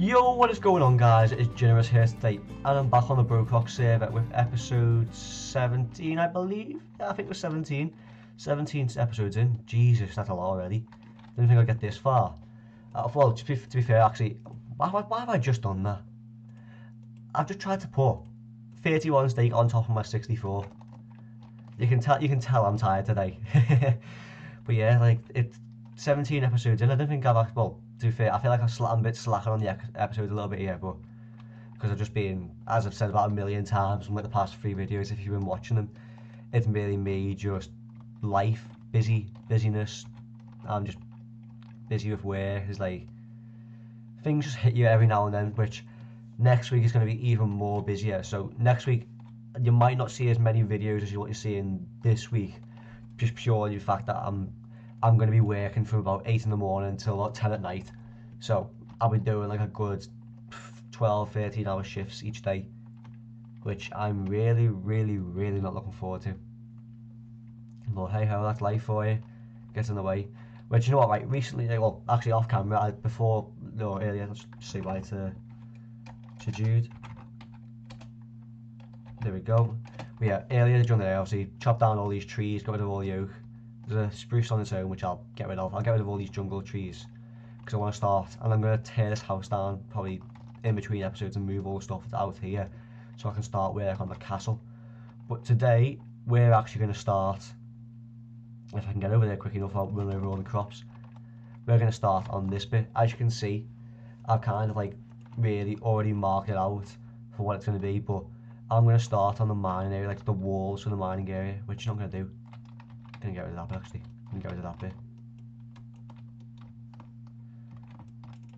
Yo, what is going on, guys? It's Generous here today, and I'm back on the BrokeRock server with episode 17, I believe. Yeah, I think it was 17. 17 episodes in. Jesus, that's a lot already. Didn't think I'd get this far. Well, to be fair, actually, why have I just done that? I've just tried to put 31 steak on top of my 64. You can tell I'm tired today. But yeah, like, it's 17 episodes in. I don't think I've actually, well, to be fair, I feel like I'm a bit slacking on the episodes a little bit here, but because I've just been, as I've said about a million times from like the past 3 videos, if you've been watching them, it's really me, just life, busyness. I'm just busy with work. It's like, things just hit you every now and then, which next week is going to be even more busier. So next week, you might not see as many videos as what you're seeing this week, just purely the fact that I'm going to be working from about 8 in the morning until about 10 at night. So I'll be doing like a good 12, 13 hour shifts each day, which I'm really not looking forward to. But hey ho, that's life for you. Gets in the way. But you know what, right, recently, well, actually off camera, earlier, let's say bye to Jude. There we go. But yeah, earlier during the day, obviously, chopped down all these trees, got rid of all the oak. There's a spruce on its own, which I'll get rid of. I'll get rid of all these jungle trees because I want to start, and I'm going to tear this house down probably in between episodes and move all the stuff out here so I can start work on the castle. But today we're actually going to start, if I can get over there quick enough, I'll run over all the crops. We're going to start on this bit. As you can see, I've kind of like really already marked it out for what it's going to be, but I'm going to start on the mining area, like the walls for the mining area, which I'm not going to do. Gonna get rid of that bit actually. Gonna get rid of that bit.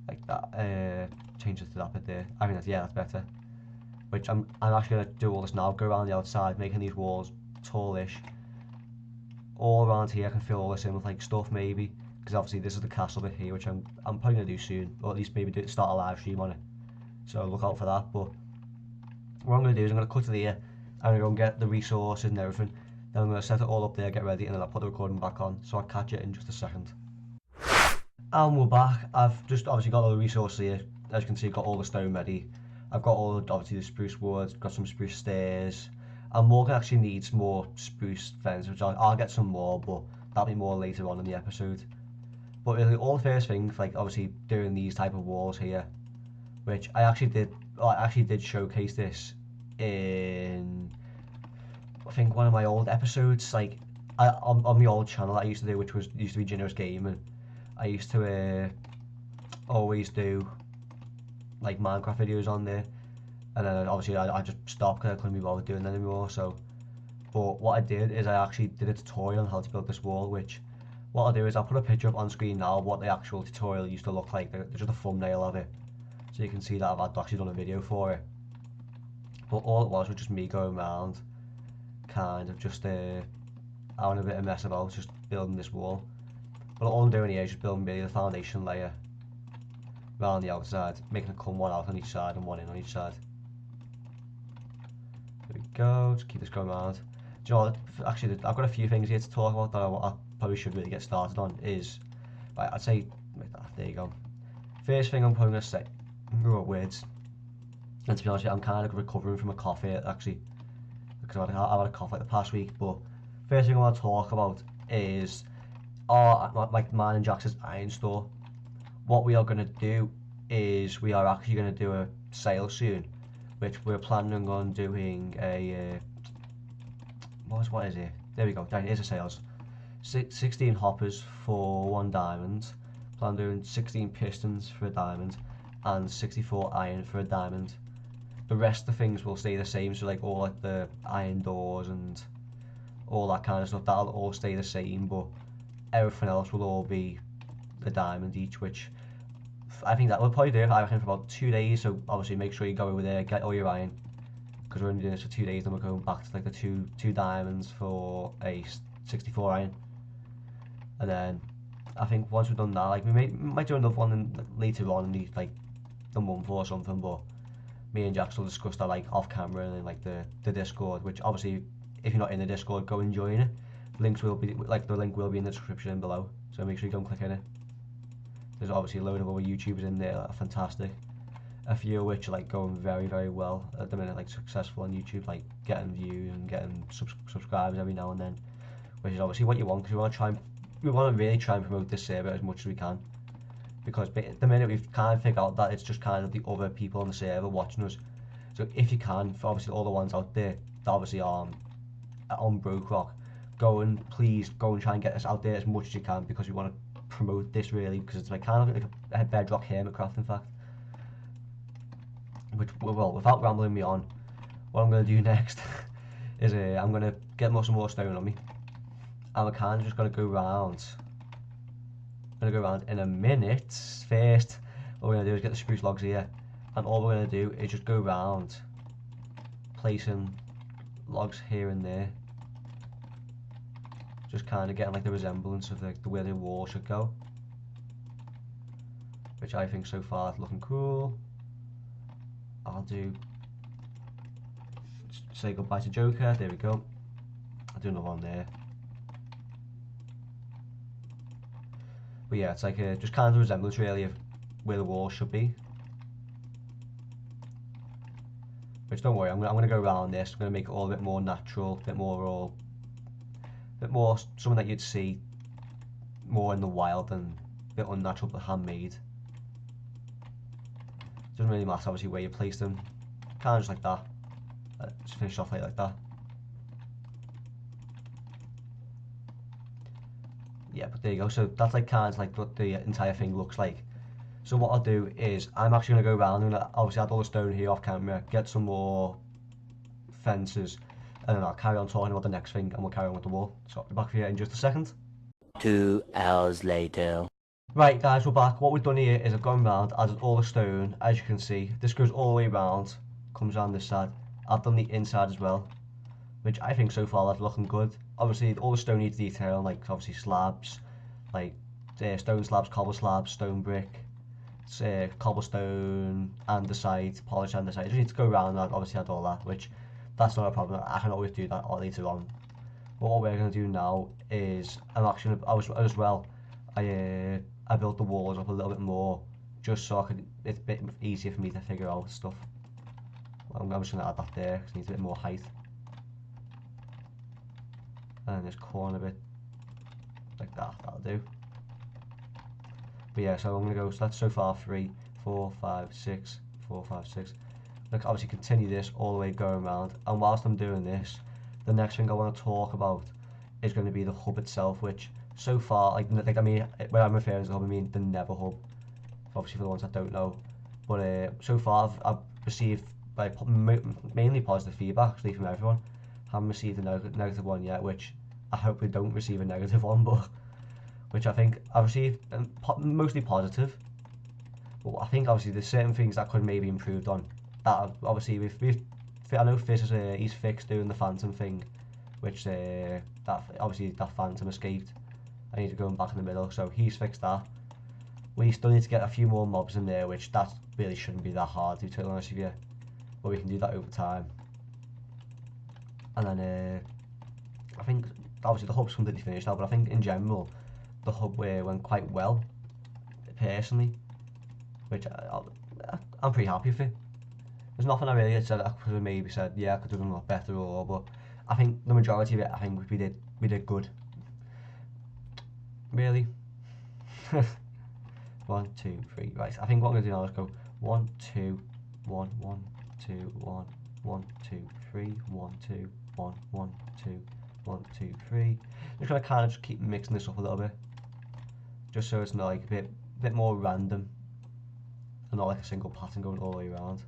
Like that. Change it to that bit there. I think that's, yeah, that's better. Which I'm actually gonna do all this now. Go around the outside, making these walls tallish. All around here, I can fill all this in with like stuff maybe, because obviously this is the castle bit here, which I'm probably gonna do soon, or at least maybe start a live stream on it. So look out for that. But what I'm gonna do is I'm gonna cut to here. I'm gonna go and get the resources and everything. Then I'm going to set it all up there, get ready, and then I'll put the recording back on, so I'll catch it in just a second. And we're back. I've just obviously got all the resources here. As you can see, I've got all the stone ready. I've got all, obviously, the spruce wood, got some spruce stairs. And Morgan actually needs more spruce fence, which I'll get some more, but that'll be more later on in the episode. But really, all the first things, like obviously doing these type of walls here, which I actually did showcase this in, I think, one of my old episodes, like on the old channel I used to do, which used to be Generous Gaming. I used to always do like Minecraft videos on there, and then obviously I just stopped because I couldn't be bothered doing that anymore. So, but what I did is I actually did a tutorial on how to build this wall, which what I'll do is I'll put a picture up on screen now of what the actual tutorial used to look like. There's just a thumbnail of it, so you can see that I've actually done a video for it. But all it was just me going around, kind of just having a bit of mess about, just building this wall. But all I'm doing here is just building really the foundation layer around the outside, making it come one out on each side and one in on each side. There we go, just keep this going around. Do you know what, actually I've got a few things here to talk about that I probably should really get started on. Is, right, I'd say, there you go. First thing I'm probably going to say, words, and to be honest, I'm kind of recovering from a cough here actually, because I've had a cough like the past week. But first thing I want to talk about is mine and Jax's iron store. What we are going to do is we are actually going to do a sale soon, which we're planning on doing a what is it? There we go. There is a sales. 16 hoppers for 1 diamond. Plan on doing 16 pistons for a diamond and 64 iron for a diamond. The rest of the things will stay the same, so like all like the iron doors and all that kind of stuff, that'll all stay the same, but everything else will all be a diamond each, which I think that we'll probably do it, I reckon, for about 2 days. So obviously make sure you go over there, get all your iron, because we're only doing this for 2 days, then we're going back to like the two diamonds for a 64 iron. And then I think once we've done that, like we might do another one later on in the month or something, but me and Jax will discuss that like off camera and like the Discord, which obviously if you're not in the Discord, go and join it. Links will be, like the link will be in the description below, so make sure you go and click in it. There's obviously a load of other YouTubers in there that are fantastic. a few which are like going very, very well at the minute, like successful on YouTube, like getting views and getting subscribers every now and then, which is obviously what you want, because we want to really try and promote this server as much as we can, because at the minute we've kind of figured out that it's just kind of the other people on the server watching us. So if you can, for obviously all the ones out there that obviously are on BrokeRock, please go and try and get us out there as much as you can, because we want to promote this really, because it's like kind of like a bedrock hermitcraft, in fact. Which, well, without rambling me on, what I'm going to do next is I'm going to get some more stone on me, and we're kind of just going to go round. I'm going to go around in a minute. First, what we're going to do is get the spruce logs here, and all we're going to do is just go round placing logs here and there, just kind of getting like the resemblance of like the way the wall should go, which I think so far is looking cool. I'll say goodbye to Joker. There we go. I'll do another one there. But yeah, it's like just kind of a resemblance really of where the wall should be. Which, don't worry, I'm gonna go around this. I'm gonna make it all a bit more natural, a bit more raw, a bit more something that you'd see more in the wild and a bit unnatural but handmade. Doesn't really matter obviously where you place them, kind of just like that. Just finish off like that. Yeah, but there you go. So that's like kind of like what the entire thing looks like. So what I'll do is I'm actually going to go around and obviously add all the stone here off camera, get some more fences, and then I'll carry on talking about the next thing, and we'll carry on with the wall. So I'll be back here in just a second. 2 hours later. Right guys, we're back. What we've done here is I've gone round, added all the stone, as you can see. This goes all the way round, comes around this side. I've done the inside as well, which I think so far that's looking good. Obviously all the stone needs detail, like obviously slabs, like stone slabs, cobble slabs, stone brick, cobblestone, andesite, polished andesite. I just need to go around and obviously add all that, which that's not a problem. I can always do that later on. But what we're going to do now is as well, I built the walls up a little bit more, just so it's a bit easier for me to figure out stuff. I'm just going to add that there because it needs a bit more height. And this corner bit, like that, that'll do. But yeah, so I'm going to go, so that's so far 3, 4, 5, 6, 4, 5, 6. Look, obviously continue this all the way going around. And whilst I'm doing this, the next thing I want to talk about is going to be the hub itself, which so far, like I mean, when I'm referring to the hub, I mean the Nether hub, obviously for the ones that don't know. But so far I've received like mainly positive feedback actually from everyone. Haven't received a negative one yet, which I hope we don't receive a negative one, but which I think I've received mostly positive. But I think obviously there's certain things that could maybe improved on. That obviously I know Fizz is he's fixed doing the phantom thing, which that obviously that phantom escaped. I need to go back in the middle, so he's fixed that. We still need to get a few more mobs in there, which that really shouldn't be that hard, to be totally honest with you. But we can do that over time. And then I think obviously the hub's completely finished now, but I think in general the hub went quite well, personally, which I'm pretty happy with it. There's nothing I really said I could have maybe said, yeah, I could have done a lot better, but I think the majority of it, I think we did good. Really. 1, 2, 3. Right. I think what I'm gonna do now is go 1, 2, 1, 1, 2, 1, 1, 2, 3, 1, 2, 1, 1, 2, 1, 2, 3. Just gonna kind of just keep mixing this up a little bit, just so it's not like a bit more random, and not like a single pattern going all the way around.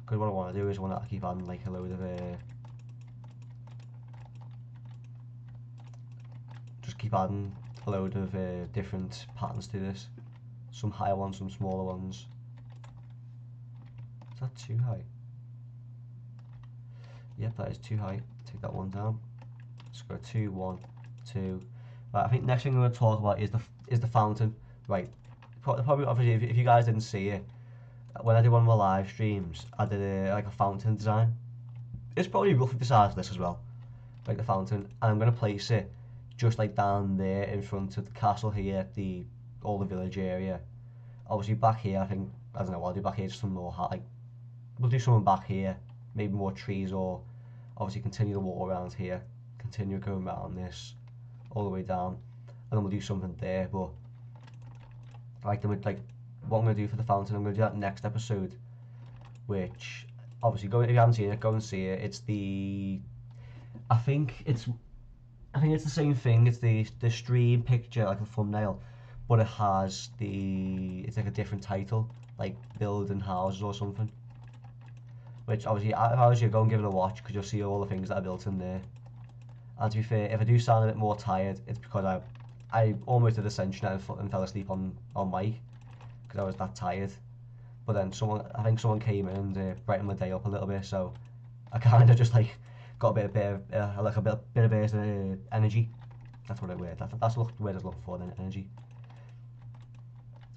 Because what I want to do is I want to keep adding like a load of keep adding a load of different patterns to this. Some higher ones, some smaller ones. Is that too high? Yep, that is too high. Take that one down. Let's go 2, 1, 2. Right, I think next thing we're going to talk about is the fountain. Right, probably obviously if you guys didn't see it, when I did one of my live streams, I did like a fountain design. It's probably roughly the size of this as well, like the fountain, and I'm going to place it just like down there in front of the castle here, all the village area, Obviously back here, I don't know, I'll do back here just some more, like, we'll do something back here, maybe more trees, or obviously continue the wall around here, continue going around this, all the way down, and then we'll do something there. But like, what I'm going to do for the fountain, I'm going to do that next episode, which, obviously, if you haven't seen it, go and see it. It's I think it's the same thing. It's the stream picture, like the thumbnail, but it's like a different title, like building houses or something. Which obviously, if I was you, go and give it a watch, because you'll see all the things that are built in there. And to be fair, if I do sound a bit more tired, it's because I almost did Ascension and fell asleep on mic, because I was that tired. But then I think someone came in and brightened my day up a little bit, so I kind of just like got a bit of energy. That's what it was. That's what the word I was looking for, then, energy.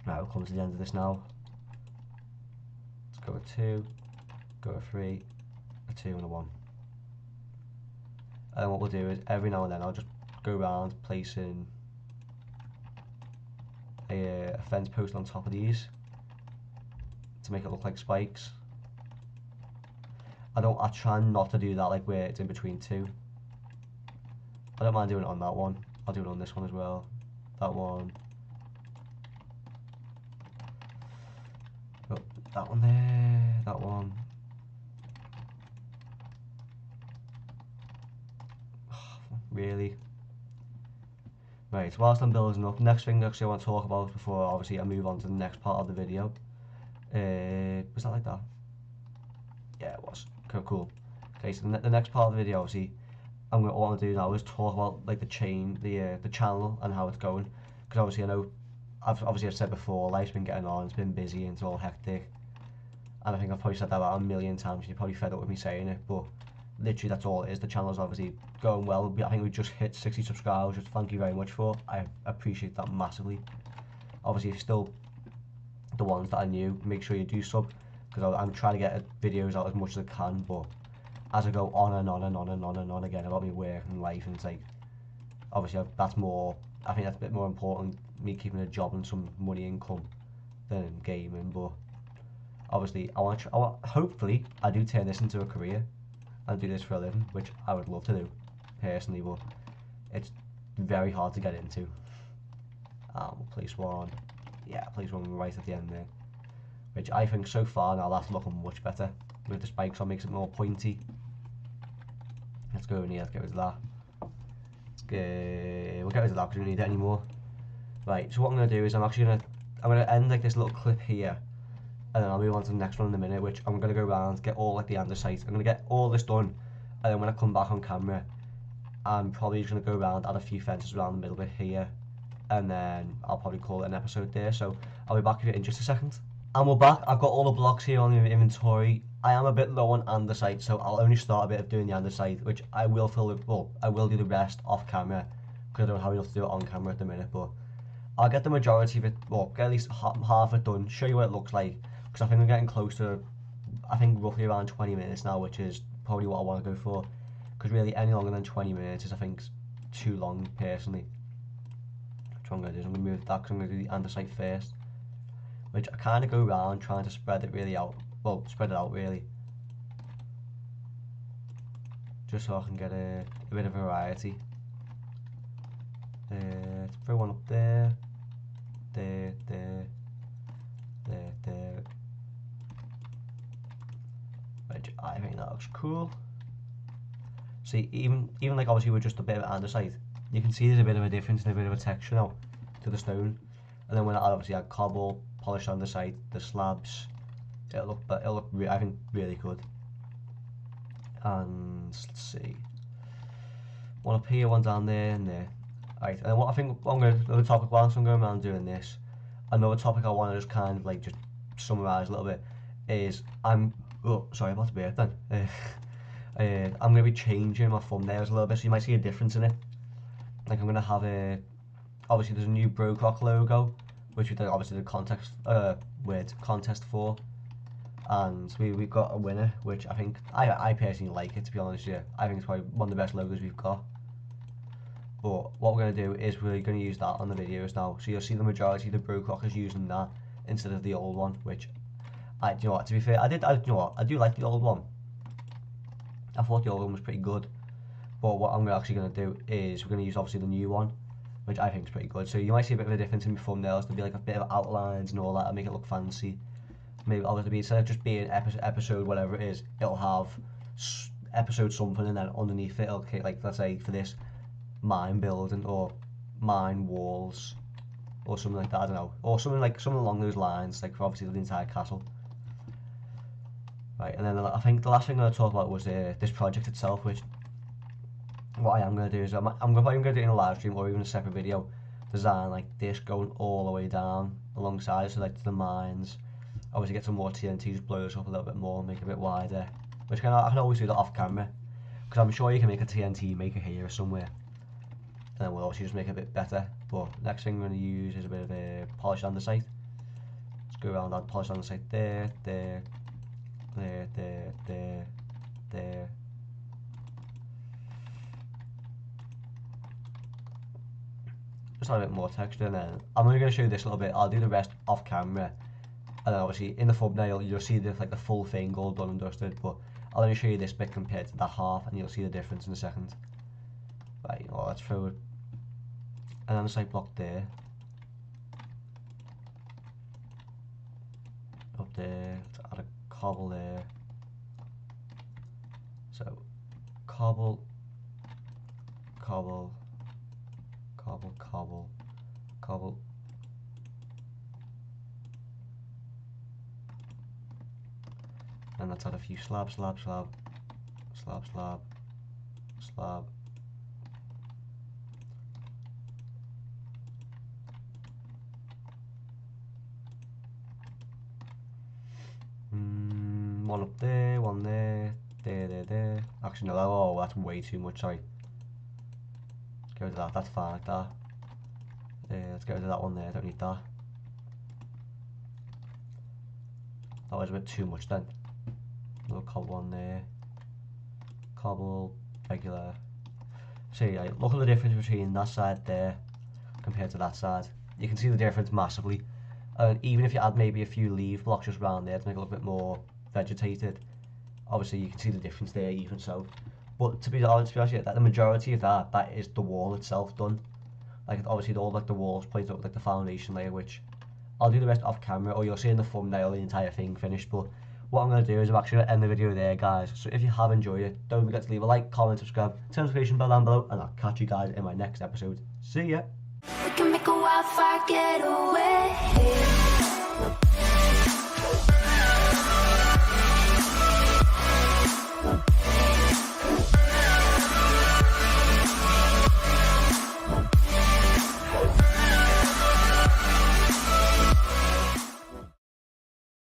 Right, we'll come to the end of this now. Let's go with 2, go with 3, a 2 and a 1. And what we'll do is every now and then I'll just go around placing a fence post on top of these to make it look like spikes. I try not to do that like where it's in between 2. I don't mind doing it on that one. I'll do it on this one as well. That one. Oh, that one there. That one. Really? Right, whilst I'm building up, next thing actually I want to talk about before obviously I move on to the next part of the video. Was that like that? Yeah, it was. Cool. Okay, so the next part of the video, obviously, what I want to do now is talk about like the channel and how it's going. Because obviously I know, I've said before, life's been getting on, it's been busy and it's all hectic. And I think I've probably said that about a million times, and you're probably fed up with me saying it, but literally that's all it is. The channel's obviously going well. I think we just hit 60 subscribers, which thank you very much for. I appreciate that massively. Obviously, if you're still the ones that are new, make sure you do sub, because I'm trying to get videos out as much as I can, but as I go on and on and on and on and on again about my work and life, and it's like, obviously I think that's a bit more important, me keeping a job and some money income than gaming. But obviously hopefully I do turn this into a career and do this for a living, which I would love to do personally, but it's very hard to get into. We'll place one, yeah, place one right at the end there, which I think so far now that's looking much better with the spikes on, makes it more pointy. Let's go in here, let's get rid of that. We'll get rid of that because we don't need it anymore. Right, so what I'm going to do is I'm going to end like this little clip here, and then I'll move on to the next one in a minute, which I'm going to go around, get all like the andesite. I'm going to get all this done, and then when I come back on camera, I'm probably just going to go around, add a few fences around the middle bit here, and then I'll probably call it an episode there. So I'll be back with you in just a second. And we're back. I've got all the blocks here on the inventory. I am a bit low on andesite, so I'll only start a bit of doing the andesite, which I will fill with, well, I will do the rest off camera, because I don't have enough to do it on camera at the minute, but I'll get the majority of it, well, get at least half it done, show you what it looks like, because I think I'm getting close to, I think roughly around 20 minutes now, which is probably what I want to go for, because really any longer than 20 minutes is, I think, too long, personally. Which what I'm going to do is I'm going to move that, because I'm going to do the andesite first, which I kind of go around trying to spread it really out, well, spread it out really, just so I can get a bit of variety. Let's throw one up there, there, which I think that looks cool. See, even like obviously with just a bit of andesite, you can see there's a bit of a difference and a bit of a texture now to the stone. And then when I obviously add cobble, polished andesite, the slabs, it'll look I think really good. And let's see, one up here, one down there, and there. Right, and what I think another topic whilst I'm going around doing this, another topic I want to just kind of like just summarise a little bit is I'm about to burp then. I'm going to be changing my thumbnails a little bit, so you might see a difference in it. Like I'm going to have obviously there's a new BrokeRock logo, which we did obviously the contest for, and we've got a winner, which I think I personally like it, to be honest with you. I think it's probably one of the best logos we've got. But what we're going to do is we're going to use that on the videos now, so you'll see the majority of the BrokeRock is using that instead of the old one, which you know what, to be fair, you know what, I do like the old one. I thought the old one was pretty good, but what I'm actually going to do is we're going to use obviously the new one, which I think is pretty good. So you might see a bit of a difference in my thumbnails. There'll be like a bit of outlines and all that to make it look fancy. Maybe obviously instead of just being episode whatever it is, it'll have episode something, and then underneath it it'll like, let's say for this, mine building or mine walls or something like that, I don't know, or something along those lines, like for obviously the entire castle. Right, and then I think the last thing I'm going to talk about was this project itself, which what I am going to do is I'm probably going to do it in a live stream or even a separate video, design like this going all the way down alongside, so like to the mines. Obviously get some more TNT, just blow this up a little bit more, make it a bit wider, which I can always do that off camera, because I'm sure you can make a TNT maker here or somewhere, and then we'll obviously just make it a bit better. But next thing we're going to use is a bit of a polished andesite. Let's go around that polished andesite there, there, there, there, there, there. Just add a bit more texture, and then I'm only going to show you this a little bit. I'll do the rest off camera, and then obviously in the thumbnail you'll see the full thing all done and dusted, but I'll only show you this bit compared to that half, and you'll see the difference in a second. Right, well, let's throw it an andesite block there, up there, let's add a cobble there, so cobble, cobble, cobble, cobble, cobble, and let's add a few slab, slab, slab, slab, slab, slab. One up there, one there, there. Actually no, oh, that's way too much, sorry. Let's get rid of that, that's fine like that. Let's get rid of that one there, don't need that. That was a bit too much then. Another cobble one there. Cobble, regular. See, look at the difference between that side there compared to that side. You can see the difference massively. And even if you add maybe a few leaf blocks just around there to make it look a bit more vegetated, obviously you can see the difference there even so. But to be honest, the majority of that is the wall itself done. Like obviously all like the walls pointed up like the foundation layer, which I'll do the rest off camera, or you'll see in the thumbnail the entire thing finished. But what I'm going to do is I'm actually going to end the video there, guys. So if you have enjoyed it, don't forget to leave a like, comment, subscribe, turn the notification bell down below, and I'll catch you guys in my next episode. See ya! We can make a wildfire getaway.